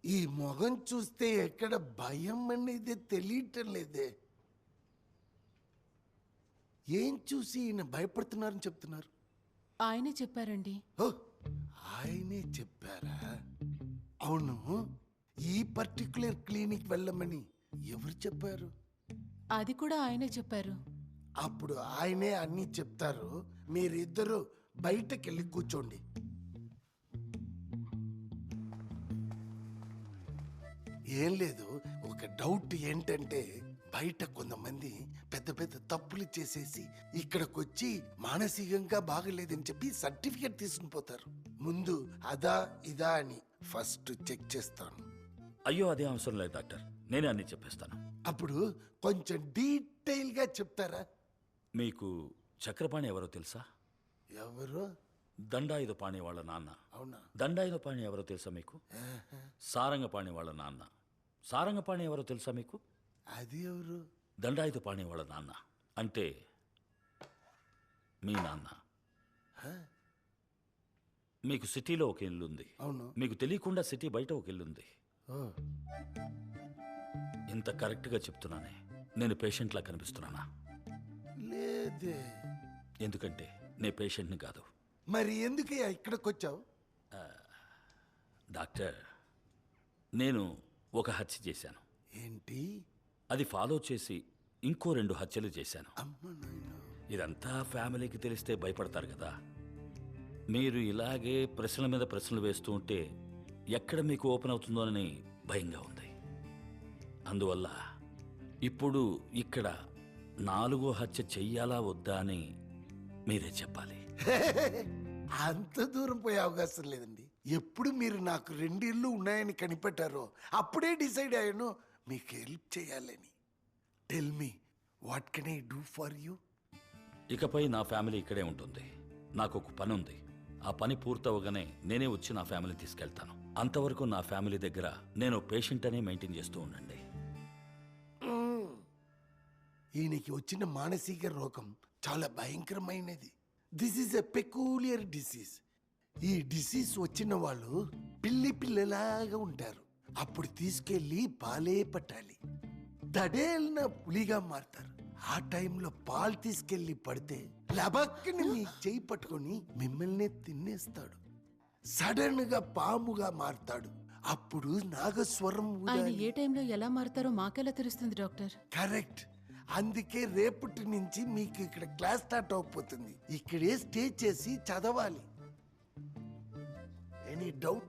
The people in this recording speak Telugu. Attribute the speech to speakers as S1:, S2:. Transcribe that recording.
S1: ఈ మొగం చూస్తే ఎక్కడ భయం అనేది తెలియటం లేదే. ఏం చూసి ఈయన భయపడుతున్నారని చెప్తున్నారు?
S2: ఆయనే చెప్పారండి.
S1: ఓ, ఆయనే చెప్పారా? అవును, ఈ పర్టికులర్ క్లినిక్ వెళ్ళమని ఎవరు చెప్పారు?
S2: అది కూడా ఆయనే చెప్పారు.
S1: అప్పుడు ఆయనే అన్నీ చెప్తారు. మీరిద్దరూ బయటకెళ్ళి కూర్చోండి. ఏం లేదు, ఒక డౌట్ ఏంటంటే బయట కొంతమంది పెద్ద పెద్ద తప్పులు చేసేసి ఇక్కడికి వచ్చి మానసికంగా బాగలేదని చెప్పి సర్టిఫికేట్ తీసుకుని పోతారు. ముందు అదా ఇదా అని ఫస్ట్ చెక్ చేస్తాను.
S3: అయ్యో అదే అవసరం లేదు డాక్టర్, నేనే అన్ని చెప్పేస్తాను.
S1: అప్పుడు కొంచెం డీటెయిల్ గా చెప్తారా?
S3: మీకు చక్రపాణి ఎవరో తెలుసా?
S1: ఎవరు?
S3: దండాయుధపాణి వాళ్ళ నాన్న.
S1: అవునా?
S3: దండాయుధపాణి ఎవరో తెలుసా మీకు? సారంగపాణి వాళ్ళ నాన్న. సారంగపాణి ఎవరో తెలుసా మీకు?
S1: అది ఎవరు?
S3: దండాయుధపాణి వాళ్ళ నాన్న అంటే మీ నాన్న. మీకు సిటీలో ఒక ఇల్లు ఉంది.
S1: అవును.
S3: మీకు తెలియకుండా సిటీ బయట ఒక ఇల్లు ఉంది.
S1: ఓ,
S3: ఇంత కరెక్ట్గా చెప్తున్నానే నేను పేషెంట్లా కనిపిస్తున్నానా?
S1: లేదే.
S3: ఎందుకంటే నేను పేషెంట్ని కాదు.
S1: మరి ఎందుకు ఇక్కడికి వచ్చావు?
S3: డాక్టర్, నేను ఒక హత్య చేశాను.
S1: ఏంటి?
S3: అది ఫాలో చేసి ఇంకో 2 హత్యలు చేశాను.
S1: అమ్మ నాయనా.
S3: ఇదంతా ఫ్యామిలీకి తెలిస్తే భయపడతారు కదా. మీరు ఇలాగే ప్రశ్నల మీద ప్రశ్నలు వేస్తూ ఉంటే ఎక్కడ మీకు ఓపెన్ అవుతుందోనని భయంగా ఉంది. అందువల్ల ఇప్పుడు ఇక్కడ 4వ హత్య చెయ్యాలా వద్దా అని మీరే చెప్పాలి.
S1: అంత దూరం పోయే అవకాశం లేదండి. ఎప్పుడు మీరు నాకు 2 ఇళ్ళు ఉన్నాయని కనిపెట్టారో అప్పుడే డిసైడ్ అయ్యాను మీకు హెల్ప్ చేయాలని. Tell me, what can I do for you?
S3: ఇకపై నా ఫ్యామిలీ ఇక్కడే ఉంటుంది. నాకు ఒక పని ఉంది. ఆ పని పూర్తవగానే నేనే వచ్చి నా ఫ్యామిలీ తీసుకెళ్తాను. అంతవరకు నా ఫ్యామిలీ దగ్గర నేను పేషెంట్ అనే మెయింటైన్ చేస్తూ ఉండండి.
S1: ఈయనకి వచ్చిన మానసిక రోగం చాలా భయంకరమైనది. This is a peculiar disease. ఈ డిసీజ్ వచ్చిన వాళ్ళు పిల్లలాగా ఉంటారు. అప్పుడు తీసుకెళ్లి పాలే పట్టాలి. దడేలిన పులిగా మారతారు. ఆ టైంలో పాలు తీసుకెళ్లి పడితే లబక్కని మీ చేయి పట్టుకొని మిమ్మల్ని తినేస్తాడు. సడన్ గా పాముగా మారతాడు. అప్పుడు నాగస్వరం
S2: ఆయన ఏ టైంలో ఎలా మారుతారో మాకెలా తెలుస్తుంది డాక్టర్?
S1: కరెక్ట్. అందుకే రేపటి నుంచి మీకు ఇక్కడ క్లాస్ స్టార్ట్ అవబోతుంది. ఇక్కడే స్టే చేసి చదవాలి. Any doubt?